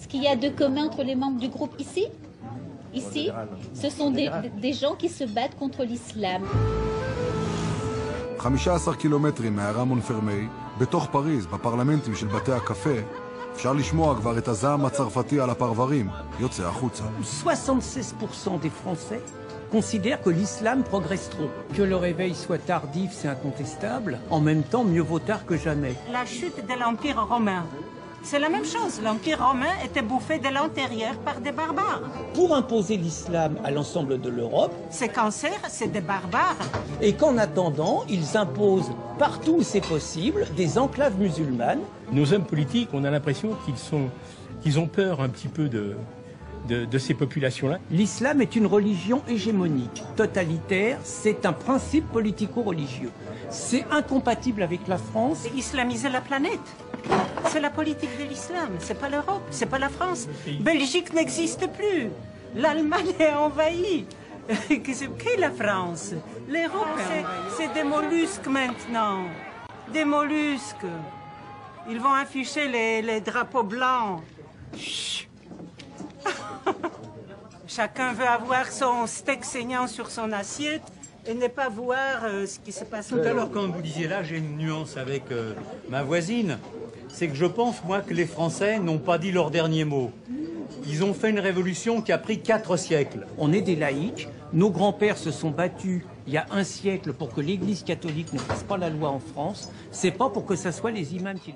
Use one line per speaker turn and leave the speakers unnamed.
Ce qu'il y a de commun entre les membres du groupe ici, ce sont des gens qui se battent contre l'islam.
15 קילומטרים מהעיירה מונפרמי, בתוך פריז, בפרלמנטים של בתי הקפה, אפשר לשמוע כבר את הזעם הצרפתי על הפרברים, יוצא החוצה.
76% des Français considèrent que l'islam progresse trop. Que le réveil soit tardif, c'est incontestable. En même temps, mieux vaut tard que jamais.
La chute de l'Empire romain, c'est la même chose. L'Empire romain était bouffé de l'intérieur par des barbares.
Pour imposer l'islam à l'ensemble de l'Europe,
Ces cancers, c'est des barbares.
et qu'en attendant, ils imposent partout où c'est possible des enclaves musulmanes.
Nos hommes politiques, on a l'impression qu'ils ont peur un petit peu de ces populations-là.
L'islam est une religion hégémonique, totalitaire, c'est un principe politico-religieux. C'est incompatible avec la France.
C'est islamiser la planète. C'est la politique de l'islam, c'est pas l'Europe, c'est pas la France. Belgique n'existe plus. L'Allemagne est envahie. Qu'est la France? L'Europe, c'est des mollusques maintenant. Des mollusques. Ils vont afficher les drapeaux blancs. Chut. Chacun veut avoir son steak saignant sur son assiette et ne pas voir ce qui se passe.
Tout à l'heure, quand vous disiez là, j'ai une nuance avec ma voisine. C'est que je pense, moi, que les Français n'ont pas dit leur dernier mot. Ils ont fait une révolution qui a pris 4 siècles.
On est des laïcs. Nos grands-pères se sont battus il y a un siècle pour que l'Église catholique ne fasse pas la loi en France. C'est pas pour que ça soit les imams qui le font.